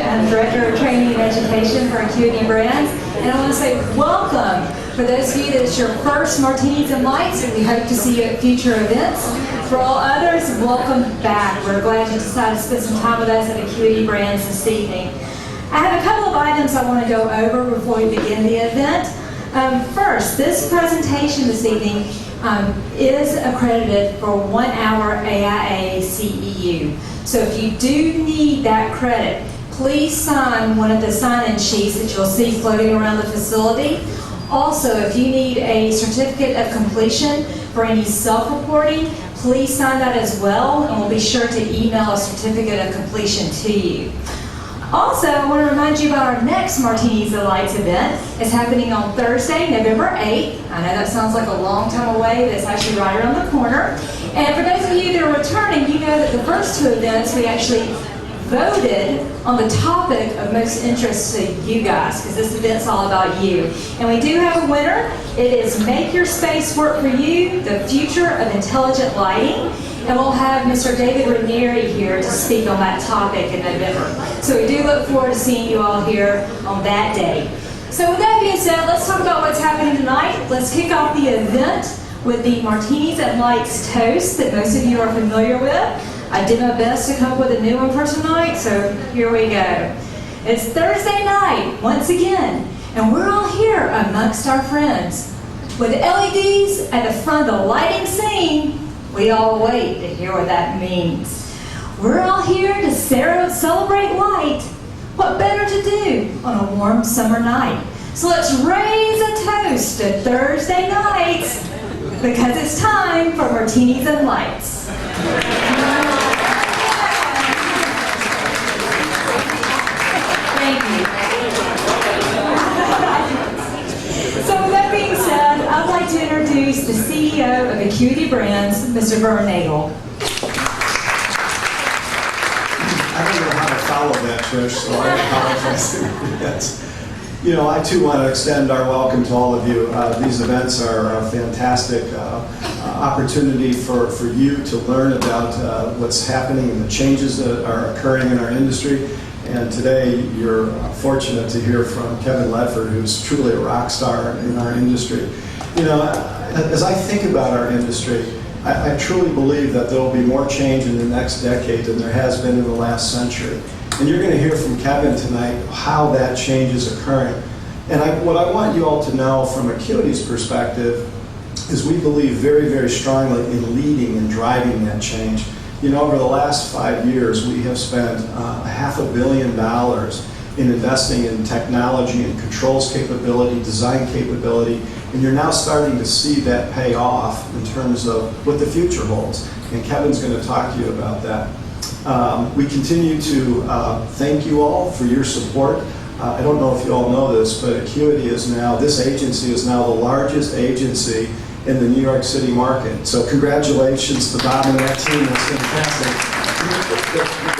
I'm Director of Training and Education for Acuity Brands, and I want to say welcome. For those of you that it's your first Martinis and Lights, we hope to see you at future events. For all others, welcome back. We're glad you decided to spend some time with us at Acuity Brands this evening. I have a couple of items I want to go over before we begin the event. First, this presentation this evening is accredited for 1 hour AIA CEU. So if you do need that credit, please sign one of the sign-in sheets that you'll see floating around the facility. Also, if you need a certificate of completion for any self-reporting, please sign that as well, and we'll be sure to email a certificate of completion to you. Also, I want to remind you about our next Martinis and Lights event. It's happening on Thursday, November 8th. I know that sounds like a long time away, but it's actually right around the corner. And for those of you that are returning, you know that the first two events we actually voted on the topic of most interest to you guys, because this event's all about you. And we do have a winner. It is Make Your Space Work for You, the Future of Intelligent Lighting. And we'll have Mr. David Ranieri here to speak on that topic in November. So we do look forward to seeing you all here on that day. So with that being said, let's talk about what's happening tonight. Let's kick off the event with the Martinis and Lights toast that most of you are familiar with. I did my best to come up with a new one for tonight, so here we go. It's Thursday night, once again, and we're all here amongst our friends. With LEDs at the front of the lighting scene, we all wait to hear what that means. We're all here to celebrate light. What better to do on a warm summer night? So let's raise a toast to Thursday nights, because it's time for Martinis and Lights. Thank you. So with that being said, I'd like to introduce the CEO of Acuity Brands, Mr. Vern Nagel. I don't know how to follow that, Trish, so I apologize in advance. You know, I too want to extend our welcome to all of you. These events are a fantastic opportunity for you to learn about what's happening and the changes that are occurring in our industry. And today, you're fortunate to hear from Kevin Leadford, who's truly a rock star in our industry. You know, as I think about our industry, I truly believe that there will be more change in the next decade than there has been in the last century. And you're going to hear from Kevin tonight how that change is occurring. And what I want you all to know from Acuity's perspective is we believe very, very strongly in leading and driving that change. You know, over the last 5 years, we have spent $500 million in investing in technology and controls capability, design capability, and you're now starting to see that pay off in terms of what the future holds. And Kevin's going to talk to you about that. We continue to thank you all for your support. I don't know if you all know this, but Acuity is now, this agency is now the largest agency in the New York City market. So congratulations to Bob and that team. It's fantastic.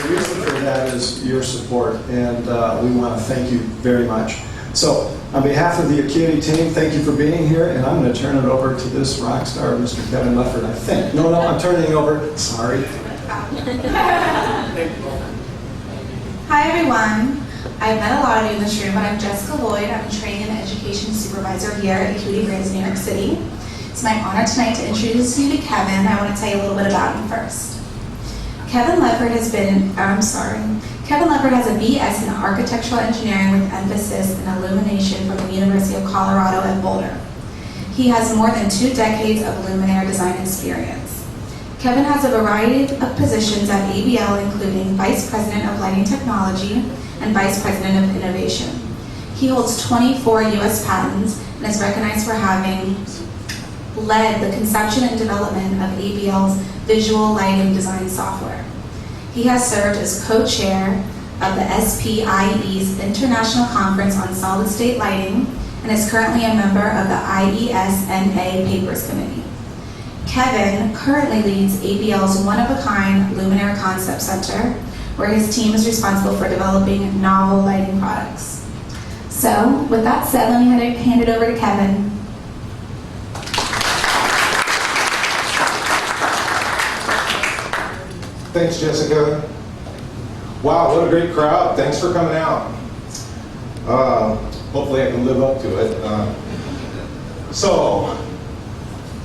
The reason for that is your support, and we want to thank you very much. So on behalf of the Acuity team, thank you for being here, and I'm going to turn it over to this rock star, Mr. Kevin Leadford, I think. No, I'm turning it over. Sorry. Hi everyone. I've met a lot of you in this room, but I'm Jessica Lloyd. I'm a training and education supervisor here at Acuity Brands, New York City. It's my honor tonight to introduce you to Kevin. I want to tell you a little bit about him first. Kevin Leadford has a BS in architectural engineering with emphasis in illumination from the University of Colorado at Boulder. He has more than 2 decades of luminaire design experience. Kevin has a variety of positions at ABL, including Vice President of Lighting Technology and Vice President of Innovation. He holds 24 U.S. patents and is recognized for having led the conception and development of ABL's visual lighting design software. He has served as co-chair of the SPIE's International Conference on Solid State Lighting and is currently a member of the IESNA Papers Committee. Kevin currently leads ABL's one-of-a-kind Luminaire Concept Center, where his team is responsible for developing novel lighting products. So, with that said, let me hand it over to Kevin. Thanks, Jessica. Wow, what a great crowd. Thanks for coming out. Hopefully I can live up to it. So,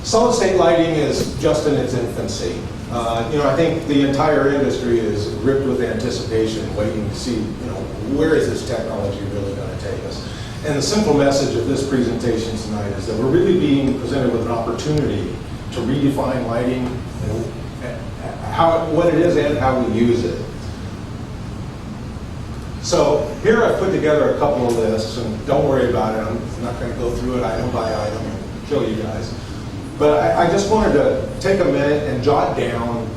solid state lighting is just in its infancy. I think the entire industry is gripped with anticipation, waiting to see, where is this technology really going to take us? And the simple message of this presentation tonight is that we're really being presented with an opportunity to redefine lighting and what it is and how we use it. So here I've put together a couple of lists, and don't worry about it. I'm not going to go through it item by item and kill you guys. But I just wanted to take a minute and jot down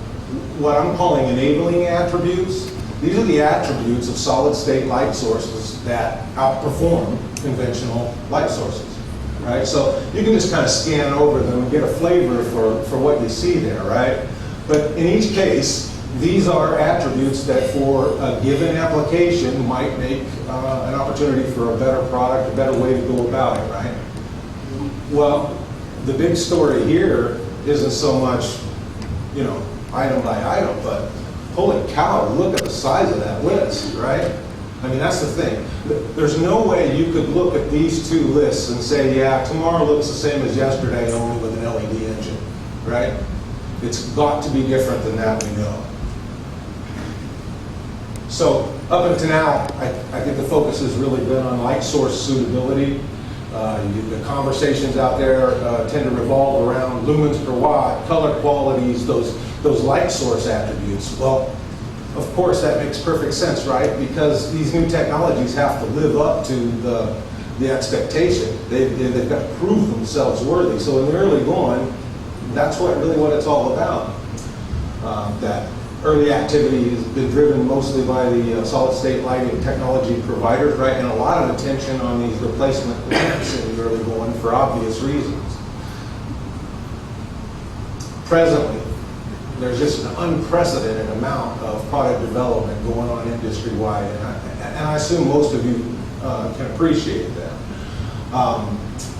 what I'm calling enabling attributes. These are the attributes of solid-state light sources that outperform conventional light sources, right? So you can just kind of scan over them and get a flavor for what you see there, right? But in each case, these are attributes that for a given application might make an opportunity for a better product, a better way to go about it, right? Well, the big story here isn't so much, item by item, but holy cow, look at the size of that list, right? I mean, that's the thing. There's no way you could look at these two lists and say, yeah, tomorrow looks the same as yesterday, only with an LED engine, right? It's got to be different than that, we know. So up until now, I think the focus has really been on light source suitability. The conversations out there tend to revolve around lumens per watt, color qualities, those light source attributes. Well, of course that makes perfect sense, right? Because these new technologies have to live up to the expectation. They've got to prove themselves worthy. So in the early going, that's really what it's all about. That early activity has been driven mostly by the solid-state lighting technology providers, right? And a lot of attention on these replacement lamps in the early going for obvious reasons. Presently, there's just an unprecedented amount of product development going on industry-wide, and I assume most of you can appreciate that.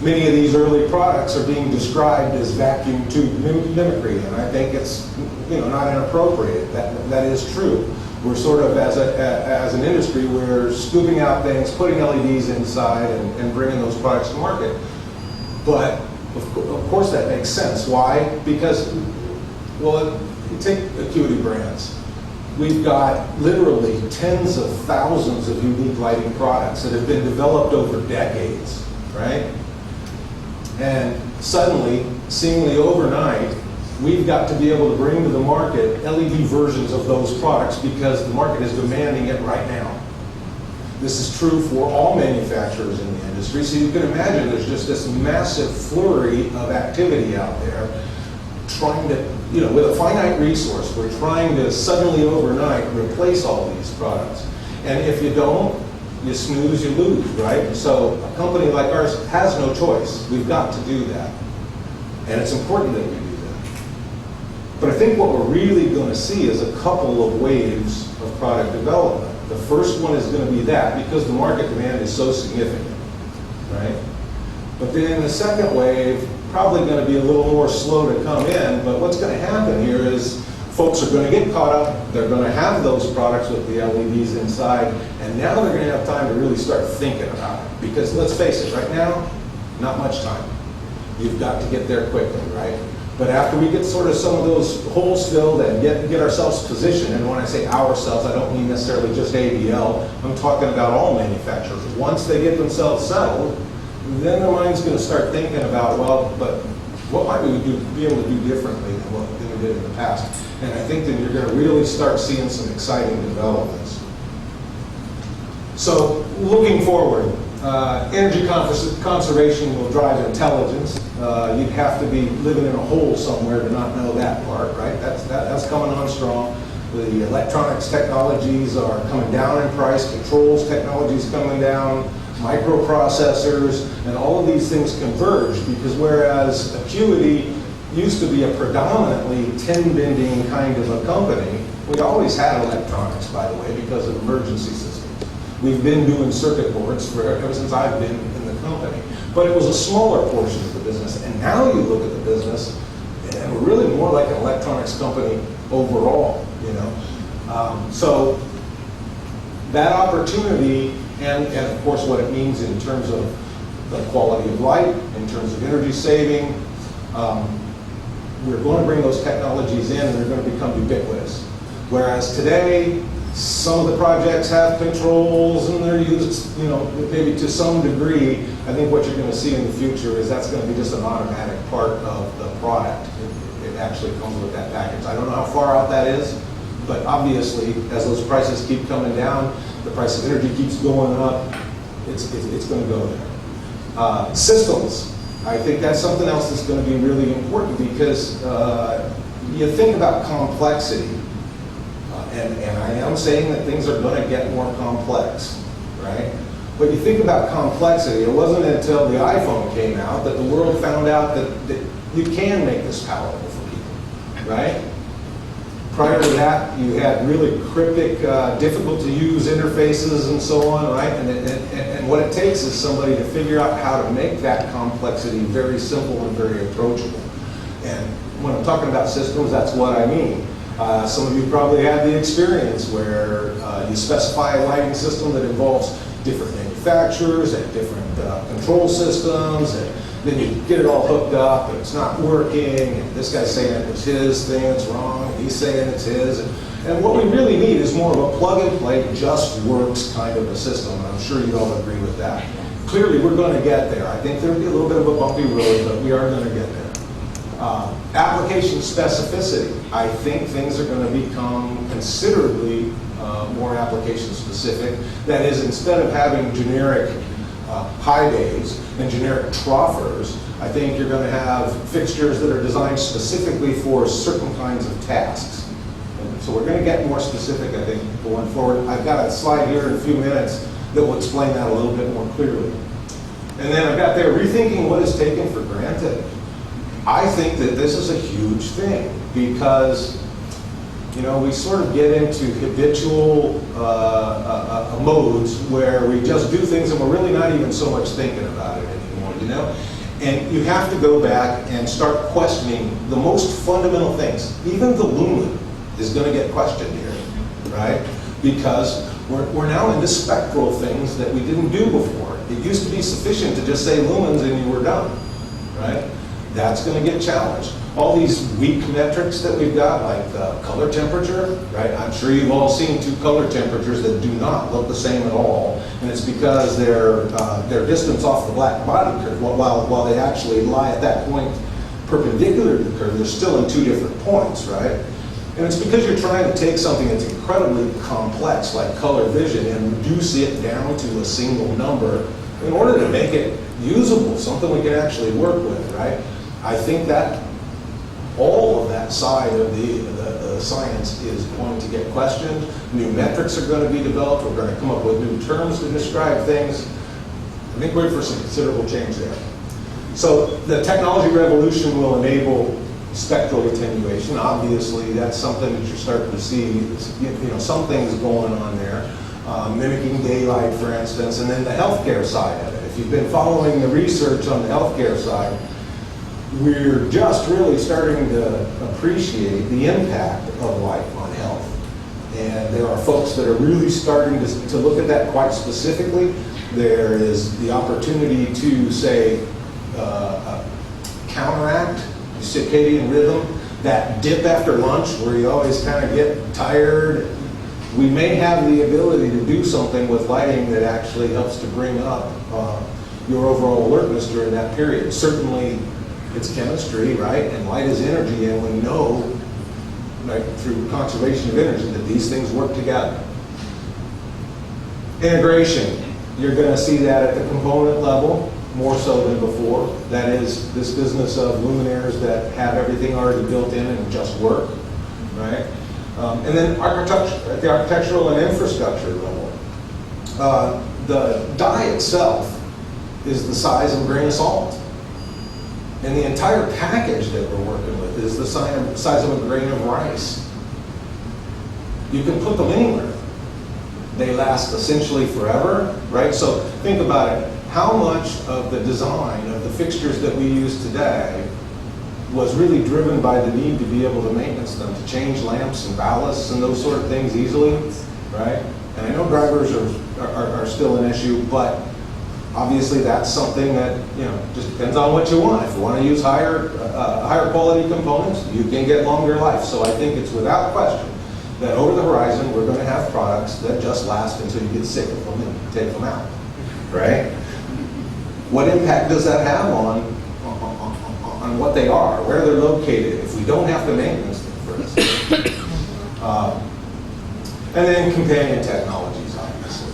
Many of these early products are being described as vacuum tube mimicry, and I think it's not inappropriate. That is true. We're sort of, as an industry, we're scooping out things, putting LEDs inside, and bringing those products to market. But of course that makes sense. Why? Because, well, take Acuity Brands. We've got literally tens of thousands of unique lighting products that have been developed over decades, right? And suddenly, seemingly overnight, we've got to be able to bring to the market LED versions of those products because the market is demanding it right now. This is true for all manufacturers in the industry, so you can imagine there's just this massive flurry of activity out there trying to, with a finite resource, we're trying to suddenly overnight replace all these products. And if you don't, you snooze, you lose, right? So a company like ours has no choice. We've got to do that. And it's important that we do that. But I think what we're really going to see is a couple of waves of product development. The first one is going to be that because the market demand is so significant, right? But then the second wave, probably going to be a little more slow to come in, but what's going to happen here is folks are going to get caught up, they're going to have those products with the LEDs inside, and now they're going to have time to really start thinking about it. Because let's face it, right now, not much time. You've got to get there quickly, right? But after we get sort of some of those holes filled and get ourselves positioned, and when I say ourselves, I don't mean necessarily just ABL, I'm talking about all manufacturers. Once they get themselves settled, then their mind's going to start thinking about, well, but what might we be able to do differently than what we did in the past? And I think that you're going to really start seeing some exciting developments. So, looking forward, energy conservation will drive intelligence. You'd have to be living in a hole somewhere to not know that part, right? That's coming on strong. The electronics technologies are coming down in price, controls technologies coming down, microprocessors, and all of these things converge because whereas Acuity used to be a predominantly tin-bending kind of a company, we always had electronics, by the way, because of emergency systems. We've been doing circuit boards ever since I've been in the company. But it was a smaller portion of the business, and now you look at the business, and we're really more like an electronics company overall, So that opportunity and of course what it means in terms of the quality of light, in terms of energy saving, we're going to bring those technologies in and they're going to become ubiquitous. Whereas today, some of the projects have controls and they're used, maybe to some degree. I think what you're going to see in the future is that's going to be just an automatic part of the product. It actually comes with that package. I don't know how far out that is, but obviously, as those prices keep coming down, the price of energy keeps going up, it's going to go there. Systems. I think that's something else that's going to be really important because you think about complexity. And I am saying that things are going to get more complex, right? But you think about complexity, it wasn't until the iPhone came out that the world found out that you can make this palatable for people, right? Prior to that, you had really cryptic, difficult to use interfaces and so on, right? And what it takes is somebody to figure out how to make that complexity very simple and very approachable. And when I'm talking about systems, that's what I mean. Some of you probably had the experience where you specify a lighting system that involves different manufacturers and different control systems, and then you get it all hooked up and it's not working, and this guy's saying it was his thing, it's wrong, and he's saying it's his. And what we really need is more of a plug-and-play, just works kind of a system, and I'm sure you all agree with that. Clearly, we're going to get there. I think there'll be a little bit of a bumpy road, but we are going to get there. Application specificity. I think things are going to become considerably more application specific. That is, instead of having generic high bays and generic troffers, I think you're going to have fixtures that are designed specifically for certain kinds of tasks. And so we're going to get more specific, I think, going forward. I've got a slide here in a few minutes that will explain that a little bit more clearly. And then I've got there rethinking what is taken for granted. I think that this is a huge thing because, we sort of get into habitual modes where we just do things and we're really not even so much thinking about it anymore, And you have to go back and start questioning the most fundamental things. Even the lumen is going to get questioned here, right? Because we're now into spectral things that we didn't do before. It used to be sufficient to just say lumens and you were done, right? That's going to get challenged. All these weak metrics that we've got, like color temperature, right? I'm sure you've all seen two color temperatures that do not look the same at all, and it's because they're distance off the black body curve. While they actually lie at that point perpendicular to the curve, they're still in two different points, right? And it's because you're trying to take something that's incredibly complex, like color vision, and reduce it down to a single number in order to make it usable, something we can actually work with, right? I think that all of that side of the science is going to get questioned. New metrics are going to be developed. We're going to come up with new terms to describe things. I think we're in for some considerable change there. So the technology revolution will enable spectral attenuation. Obviously, that's something that you're starting to see. Some things going on there, mimicking daylight, for instance, and then the healthcare side of it. If you've been following the research on the healthcare side, we're just really starting to appreciate the impact of light on health. And there are folks that are really starting to look at that quite specifically. There is the opportunity to, say, counteract circadian rhythm, that dip after lunch where you always kind of get tired. We may have the ability to do something with lighting that actually helps to bring up your overall alertness during that period. Certainly, it's chemistry, right? And light is energy, and we know, like through conservation of energy, that these things work together. Integration. You're going to see that at the component level more so than before. That is this business of luminaires that have everything already built in and just work, right? And then architecture, at the architectural and infrastructure level. The die itself is the size of a grain of salt. And the entire package that we're working with is the size of a grain of rice. You can put them anywhere. They last essentially forever, right? So think about it. How much of the design of the fixtures that we use today was really driven by the need to be able to maintenance them, to change lamps and ballasts and those sort of things easily? right? And I know drivers are still an issue, but obviously that's something that, just depends on what you want. If you want to use higher quality components, you can get longer life. So I think it's without question that over the horizon, we're going to have products that just last until you get sick of them and take them out, right? What impact does that have on what they are, where they're located, if we don't have to maintenance them, for instance? And then companion technologies, obviously.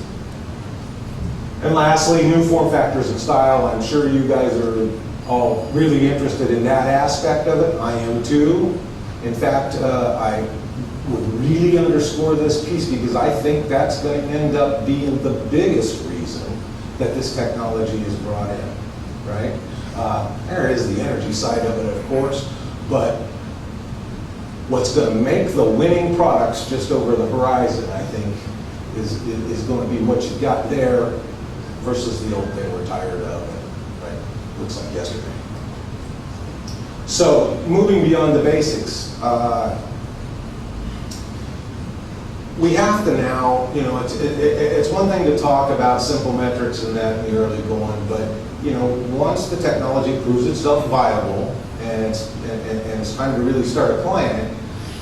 And lastly, new form factors and style. I'm sure you guys are all really interested in that aspect of it. I am too. In fact, I would really underscore this piece because I think that's going to end up being the biggest reason that this technology is brought in, right? There is the energy side of it, of course, but what's going to make the winning products just over the horizon, I think, is going to be what you've got there versus the old thing we're tired of, right? Looks like yesterday. So, moving beyond the basics, we have to now, it's one thing to talk about simple metrics and that in the early going, but once the technology proves itself viable and it's time to really start applying it,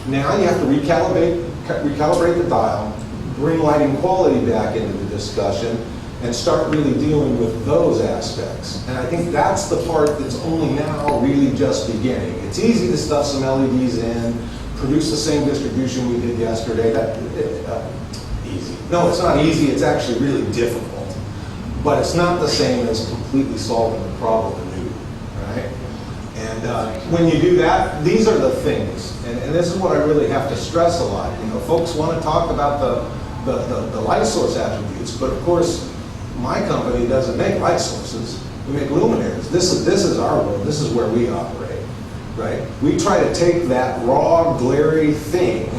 now you have to recalibrate the dial, bring lighting quality back into the discussion, and start really dealing with those aspects. And I think that's the part that's only now really just beginning. It's easy to stuff some LEDs in, produce the same distribution we did yesterday. Easy. No, it's not easy. It's actually really difficult. But it's not the same as completely solving the problem anew, right? And when you do that, these are the things. And this is what I really have to stress a lot. Folks want to talk about the light source attributes, but of course, my company doesn't make light sources. We make luminaires. This is our world. This is where we operate, right? We try to take that raw, glary thing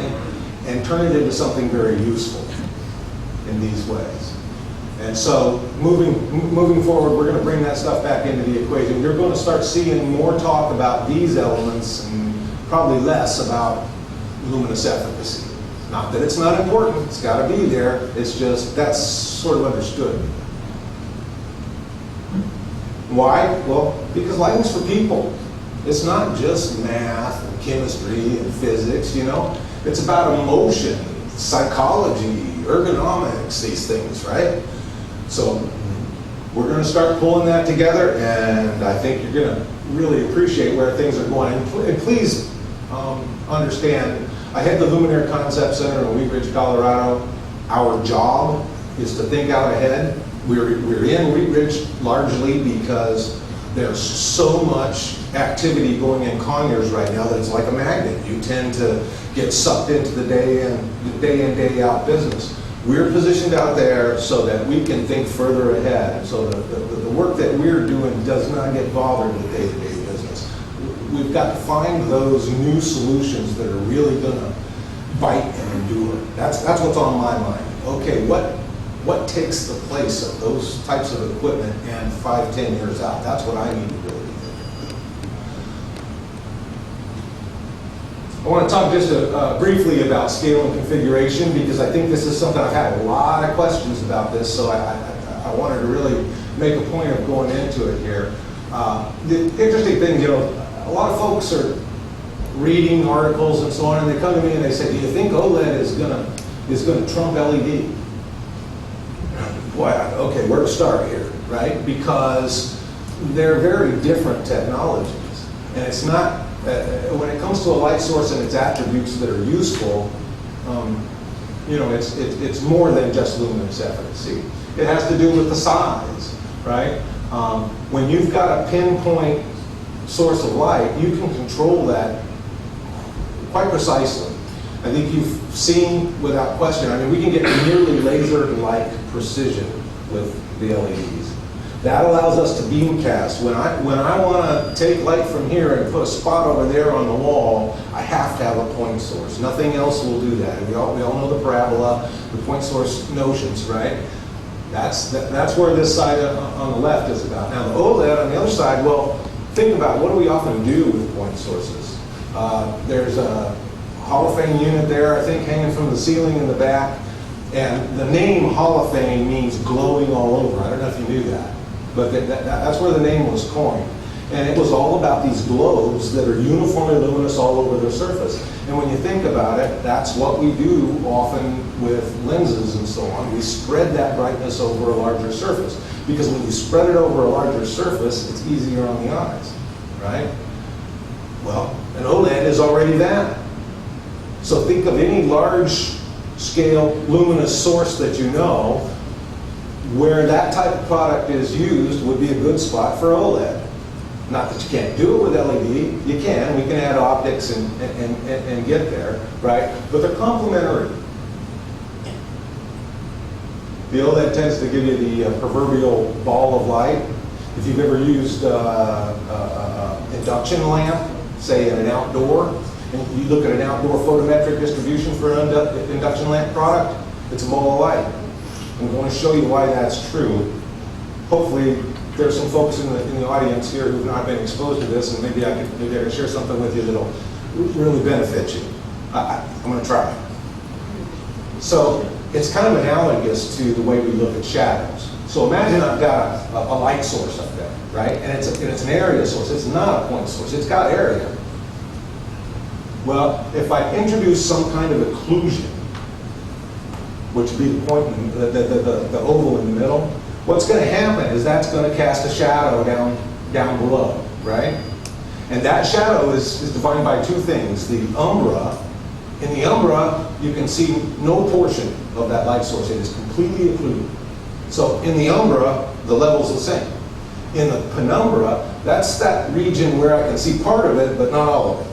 and turn it into something very useful in these ways. And so moving forward, we're going to bring that stuff back into the equation. You're going to start seeing more talk about these elements and probably less about luminous efficacy. Not that it's not important, it's got to be there, it's just that's sort of understood. Why? Well, because lighting's for people. It's not just math and chemistry and physics, It's about emotion, psychology, ergonomics, these things, right? So we're going to start pulling that together, and I think you're going to really appreciate where things are going. And please understand, I head the Luminaire Concept Center in Wheat Ridge, Colorado. Our job is to think out ahead. We're in Wheat Ridge largely because there's so much activity going in Conyers right now that it's like a magnet. You tend to get sucked into the day in, day out business. We're positioned out there so that we can think further ahead, so that the work that we're doing does not get bothered with day-to-day business. We've got to find those new solutions that are really going to bite and endure. That's what's on my mind. Okay, what takes the place of those types of equipment and 5-10 years out? That's what I need to really think. I want to talk just briefly about scale and configuration, because I think this is something I've had a lot of questions about this, so I wanted to really make a point of going into it here. The interesting thing, a lot of folks are reading articles and so on, and they come to me and they say, do you think OLED is going to trump LED? Boy, okay, where to start here, right? Because they're very different technologies, and it's not, when it comes to a light source and its attributes that are useful, it's more than just luminous efficacy. It has to do with the size, right? When you've got a pinpoint source of light, you can control that quite precisely. I think you've seen, without question, we can get nearly laser-like precision with the LEDs. That allows us to beam cast. When I want to take light from here and put a spot over there on the wall, I have to have a point source. Nothing else will do that. We all know the parabola, the point source notions, right? That's where this side on the left is about. Now the OLED on the other side, well, think about what do we often do with point sources. There's a Hall of Fame unit there, I think, hanging from the ceiling in the back. And the name Hall of Fame means glowing all over. I don't know if you knew that, but that's where the name was coined. And it was all about these globes that are uniformly luminous all over their surface. And when you think about it, that's what we do often with lenses and so on. We spread that brightness over a larger surface. Because when you spread it over a larger surface, it's easier on the eyes, right? Well, an OLED is already that. So think of any large scale luminous source that you know, where that type of product is used would be a good spot for OLED. Not that you can't do it with LED, you can. We can add optics and get there, right? But they're complementary. The OLED tends to give you the proverbial ball of light. If you've ever used induction lamp, say in an outdoor, and you look at an outdoor photometric distribution for an induction lamp product, it's a ball of light. I'm going to show you why that's true. Hopefully, there's some folks in the audience here who've not been exposed to this, and maybe I can share something with you that'll really benefit you. I'm going to try. So it's kind of analogous to the way we look at shadows. So imagine I've got a light source up there, right? And it's an area source. It's not a point source. It's got area. Well, if I introduce some kind of occlusion, which would be the point, the oval in the middle, what's going to happen is that's going to cast a shadow down below, right? And that shadow is defined by two things. The umbra. In the umbra, you can see no portion of that light source. It is completely occluded. So in the umbra, the level's the same. In the penumbra, that's that region where I can see part of it, but not all of it.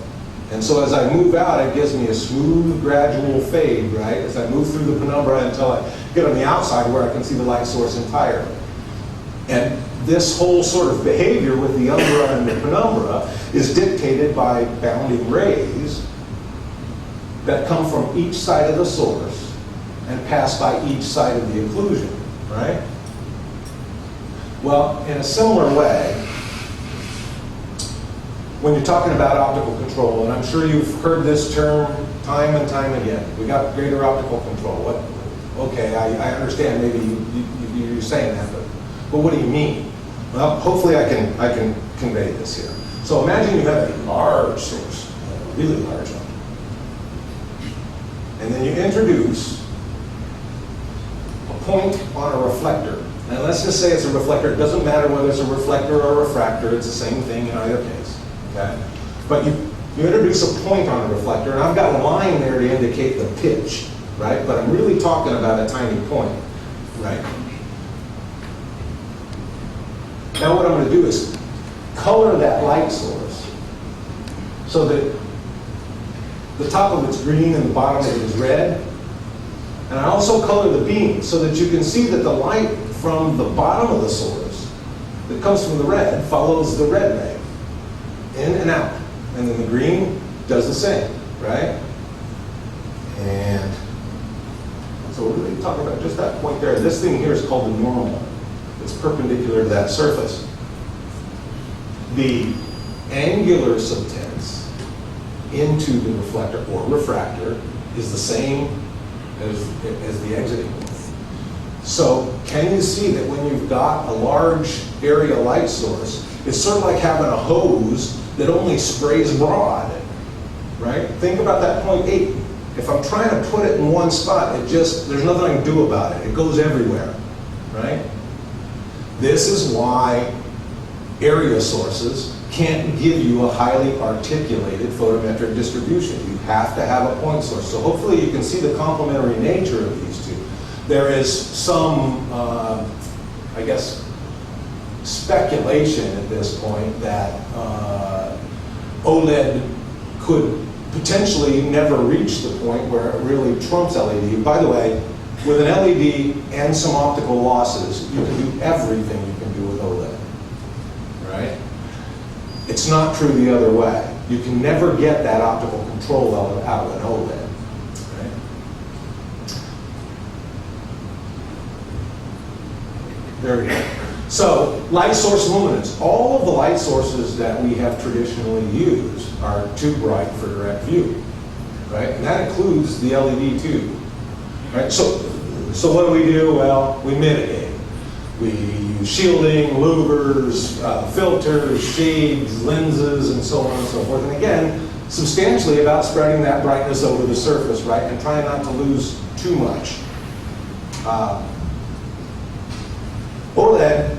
And so as I move out, it gives me a smooth, gradual fade, right? As I move through the penumbra until I get on the outside where I can see the light source entirely. And this whole sort of behavior with the umbra and the penumbra is dictated by bounding rays that come from each side of the source and pass by each side of the occlusion, right? Well, in a similar way, when you're talking about optical control, and I'm sure you've heard this term time and time again, we got greater optical control. What? Okay, I understand maybe you're saying that, but what do you mean? Well, hopefully I can convey this here. So imagine you have a large source, a really large one, and then you introduce a point on a reflector. And let's just say it's a reflector. It doesn't matter whether it's a reflector or a refractor. It's the same thing in either case. Okay? But you introduce a point on a reflector, and I've got a line there to indicate the pitch, right? But I'm really talking about a tiny point, right? Now what I'm going to do is color that light source so that the top of it's green and the bottom of it is red. And I also color the beam so that you can see that the light from the bottom of the source that comes from the red follows the red ray in and out. And then the green does the same, right? And so we're really talking about just that point there. This thing here is called the normal. It's perpendicular to that surface. The angular subtense into the reflector or refractor is the same as the exiting one. So can you see that when you've got a large area light source, it's sort of like having a hose that only sprays broad, right? Think about that 0.8. If I'm trying to put it in one spot, there's nothing I can do about it. It goes everywhere, right? This is why area sources can't give you a highly articulated photometric distribution. You have to have a point source. So hopefully you can see the complementary nature of these two. There is some, I guess, speculation at this point that OLED could potentially never reach the point where it really trumps LED. By the way, with an LED and some optical losses, you can do everything you can do with OLED, right? It's not true the other way. You can never get that optical control out of an OLED, right? There we go. So, light source luminance. All of the light sources that we have traditionally used are too bright for direct view, right? And that includes the LED too, right? So, So what do? Well, we mitigate. We use shielding, louvers, filters, shades, lenses, and so on and so forth. And again, substantially about spreading that brightness over the surface, right, and trying not to lose too much. OLED,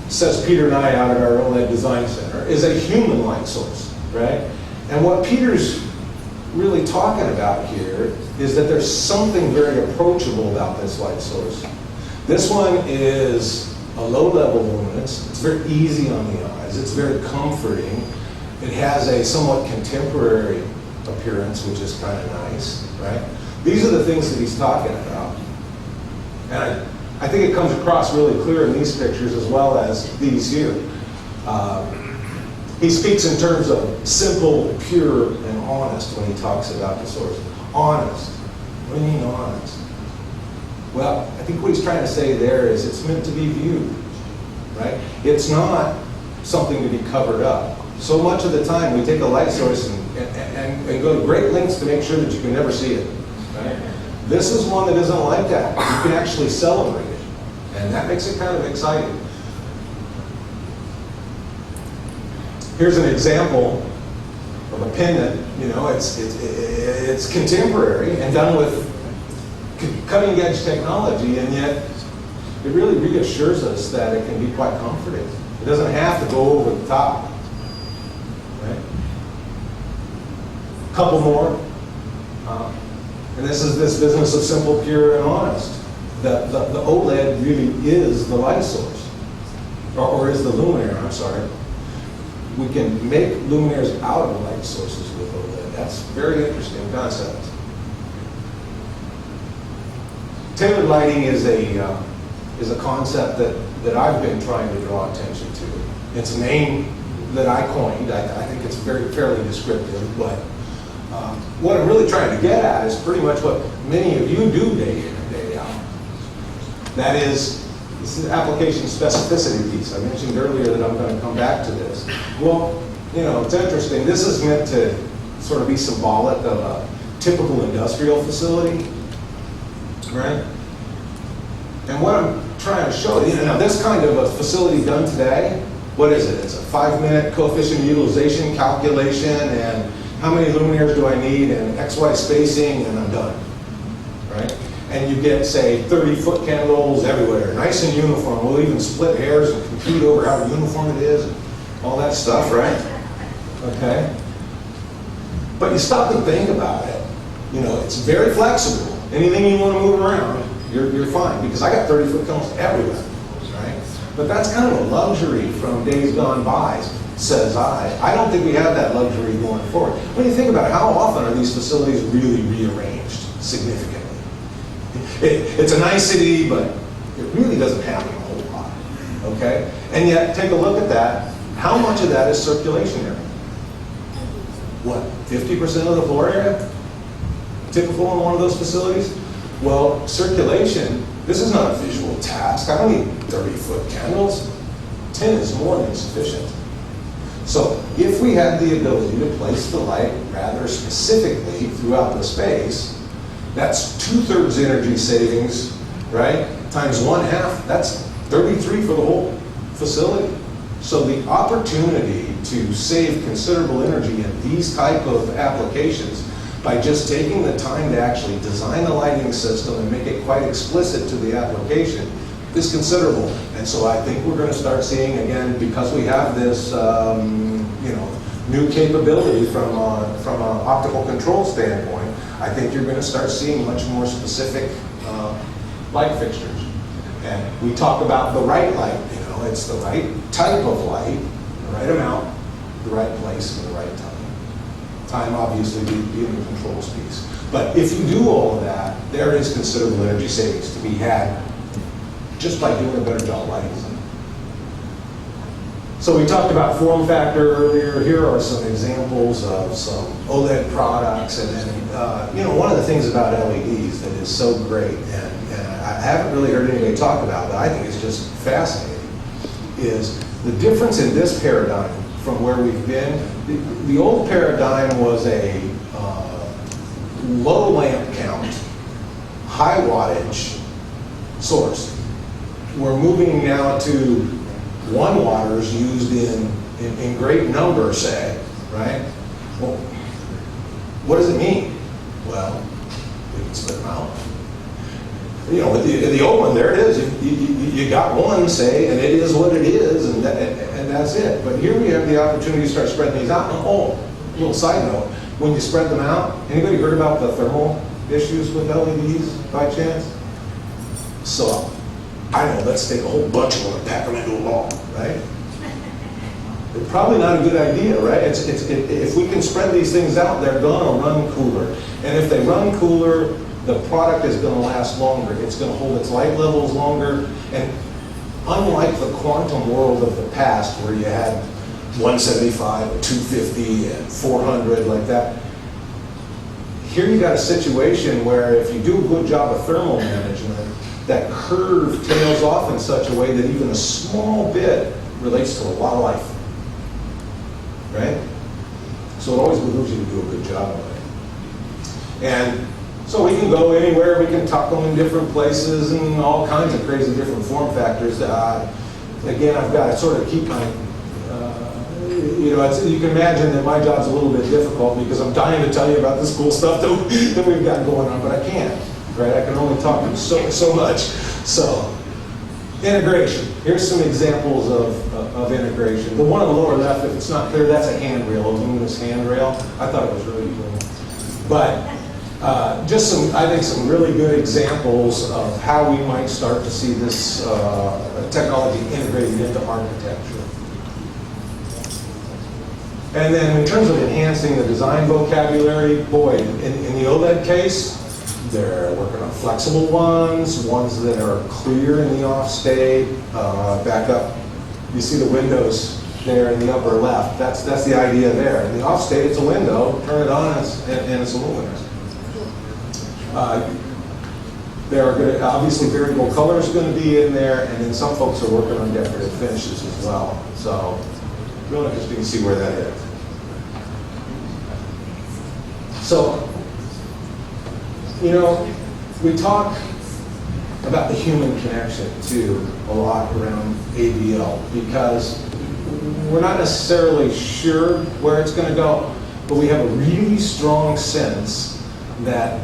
says Peter and I out at our OLED Design Center, is a human light source, right? And what Peter's really talking about here is that there's something very approachable about this light source. This one is a low-level luminance. It's very easy on the eyes. It's very comforting. It has a somewhat contemporary appearance, which is kind of nice, right? These are the things that he's talking about. And I think it comes across really clear in these pictures as well as these here. He speaks in terms of simple, pure, and honest when he talks about the source. Honest. What do you mean honest? Well, I think what he's trying to say there is it's meant to be viewed, right? It's not something to be covered up. So much of the time we take a light source and go to great lengths to make sure that you can never see it, right? This is one that isn't like that. You can actually celebrate it, and that makes it kind of exciting. Here's an example of a pendant. You know, it's contemporary and done with cutting edge technology, and yet it really reassures us that it can be quite comforting. It doesn't have to go over the top. Right? A couple more. And this is this business of simple, pure, and honest. The OLED really is the light source, or is the luminaire, I'm sorry. We can make luminaires out of light sources with OLED. That's a very interesting concept. Tailored lighting is a concept that I've been trying to draw attention to. It's a name that I coined. I think it's fairly descriptive, but what I'm really trying to get at is pretty much what many of you do day in and day out. That is, this is the application specificity piece. I mentioned earlier that I'm going to come back to this. Well, you know, it's interesting. This is meant to sort of be symbolic of a typical industrial facility, right? And what I'm trying to show you, now this kind of a facility done today, what is it? It's a 5-minute coefficient utilization calculation, and how many luminaires do I need, and XY spacing, and I'm done, right? And you get, say, 30-foot candles everywhere, nice and uniform. We'll even split hairs and compete over how uniform it is, and all that stuff, right? Okay? But you stop and think about it. You know, it's very flexible. Anything you want to move around, you're fine, because I got 30-foot candles everywhere, right? But that's kind of a luxury from days gone by, says I. I don't think we have that luxury going forward. When you think about it, how often are these facilities really rearranged significantly? It's a nicety, but it really doesn't happen a whole lot, okay? And yet, take a look at that. How much of that is circulation area? What, 50% of the floor area? Typical in one of those facilities? Well, circulation, this is not a visual task. I don't need 30-foot candles. 10 is more than sufficient. So if we had the ability to place the light rather specifically throughout the space, that's 2/3 energy savings, right? Times 1/2, that's 33 for the whole facility. So the opportunity to save considerable energy in these type of applications by just taking the time to actually design the lighting system and make it quite explicit to the application is considerable. And so I think we're going to start seeing, again, because we have this you know, new capability from an optical control standpoint, I think you're going to start seeing much more specific light fixtures. And we talk about the right light, you know, it's the right type of light, the right amount, the right place, and the right time. Time obviously being the controls piece. But if you do all of that, there is considerable energy savings to be had just by doing a better job lighting. So we talked about form factor earlier. Here are some examples of some OLED products. And then, you know, one of the things about LEDs that is so great, and I haven't really heard anybody talk about, but I think it's just fascinating, is the difference in this paradigm from where we've been. The old paradigm was a low lamp count, high wattage, source. We're moving now to one waters used in great number, say, right? Well, what does it mean? Well, we can split them out. You know, with the old one, there it is. You got one, say, and it is what it is, and that's it. But here we have the opportunity to start spreading these out. Oh, little side note, when you spread them out, anybody heard about the thermal issues with LEDs by chance? So, I know, let's take a whole bunch of them and pack them into a ball, right? It's probably not a good idea, right? If we can spread these things out, they're gonna run cooler. And if they run cooler, the product is gonna last longer. It's gonna hold its light levels longer. And unlike the quantum world of the past, where you had 175, 250, and 400 like that, here you got a situation where if you do a good job of thermal management, that curve tails off in such a way that even a small bit relates to a lot of life, right? So it always behooves you to do a good job of it. And so we can go anywhere, we can tuck them in different places and all kinds of crazy different form factors. Again, I've got to sort of keep my, you know, you can imagine that my job's a little bit difficult because I'm dying to tell you about this cool stuff that we've got going on, but I can't, right? I can only talk so much. So, integration. Here's some examples of integration. The one on the lower left, if it's not clear, that's a handrail, a Luminance handrail. I thought it was really cool. But just I think some really good examples of how we might start to see this technology integrated into architecture. And then in terms of enhancing the design vocabulary, boy, in the OLED case, they're working on flexible ones that are clear in the off state. Back up, you see the windows there in the upper left. That's the idea there. In the off state, it's a window. Turn it on, and it's a Luminance. There are going to, obviously variable color is going to be in there, and then some folks are working on decorative finishes as well. So, real interesting to see where that is. So, you know, we talk about the human connection too a lot around ABL because we're not necessarily sure where it's going to go, but we have a really strong sense that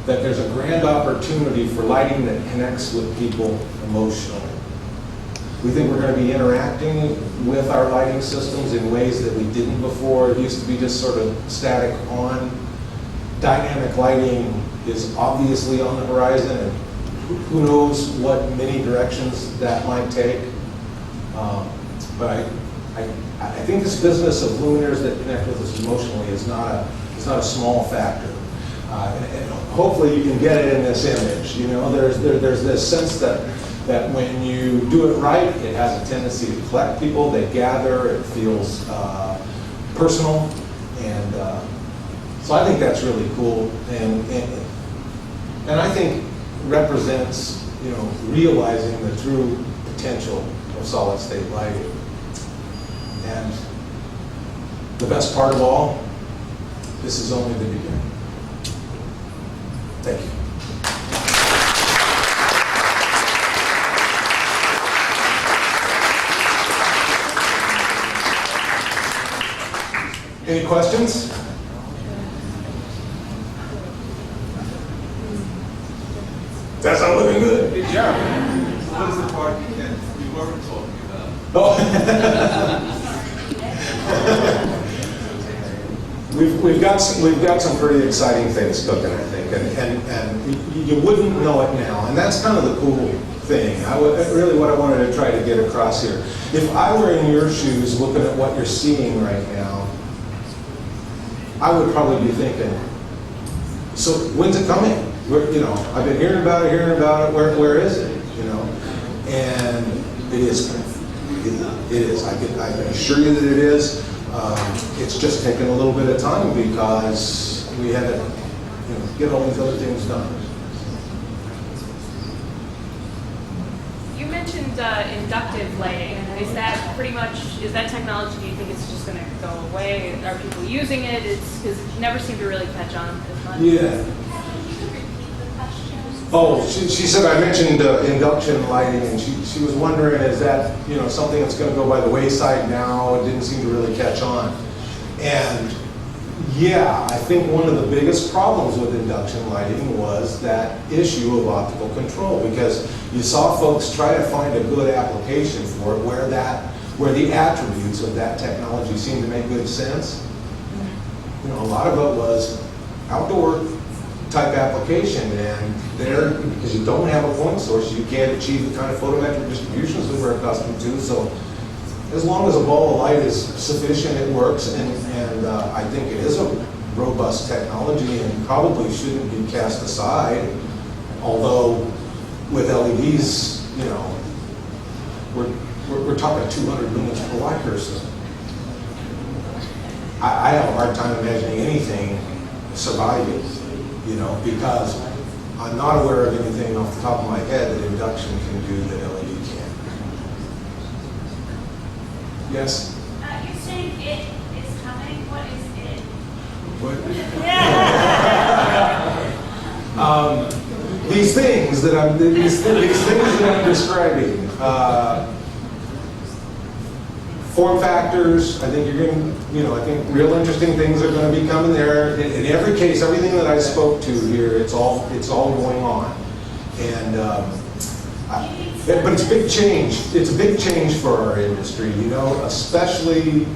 that there's a grand opportunity for lighting that connects with people emotionally. We think we're going to be interacting with our lighting systems in ways that we didn't before. It used to be just sort of static on. Dynamic lighting is obviously on the horizon, and who knows what many directions that might take. But I think this business of luminaires that connect with us emotionally is not a small factor. And hopefully you can get it in this image. You know, there's this sense that when you do it right, it has a tendency to collect people. They gather. It feels personal, and so I think that's really cool, and I think represents, you know, realizing the true potential of solid state lighting. And the best part of all, this is only the beginning. Thank you. Any questions? That's not looking good. Hey, Jeremy, what is the part you weren't talking about? Oh. we've got some pretty exciting things cooking, I think, and you wouldn't know it now, and that's kind of the cool thing. Really what I wanted to try to get across here. If I were in your shoes looking at what you're seeing right now, I would probably be thinking, so when's it coming? You know, I've been hearing about it. Where is it? You know, and it is. It is. I can assure you that it is. It's just taken a little bit of time because we had to, you know, get all these other things done. You mentioned inductive lighting. Is that technology, do you think it's just going to go away? Are people using it? Because it never seemed to really catch on as much. Yeah. Oh, she said I mentioned induction lighting, and she was wondering, is that, you know, something that's going to go by the wayside now? It didn't seem to really catch on. And yeah, I think one of the biggest problems with induction lighting was that issue of optical control, because you saw folks try to find a good application for it where the attributes of that technology seemed to make good sense. You know, a lot of it was outdoor type application, and there, because you don't have a point source, you can't achieve the kind of photometric distributions that we're accustomed to. So as long as a ball of light is sufficient, it works, and I think it is a robust technology and probably shouldn't be cast aside. Although with LEDs, you know, we're talking 200 lumens per light person. I have a hard time imagining anything surviving, you know, because I'm not aware of anything off the top of my head that induction can do that LED can. Yes? You're saying it is coming. What is it? These things that I'm describing, form factors. I think you're going to, you know, I think real interesting things are going to be coming there. In every case, everything that I spoke to here, it's all going on, and but it's a big change. It's a big change for our industry, you know, especially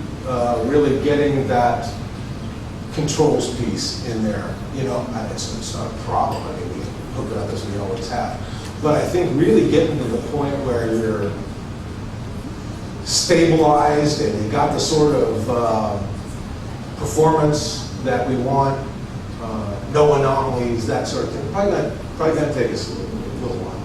really getting that controls piece in there. You know, it's not a problem. I mean, we hook it up as we always have. But I think really getting to the point where you're stabilized and you got the sort of performance that we want, no anomalies, that sort of thing. Probably going to take us a little while.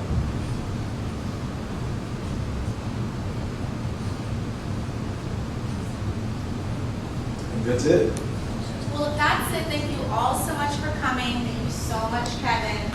And that's it. Well, if that's it, thank you all so much for coming. Thank you so much, Kevin.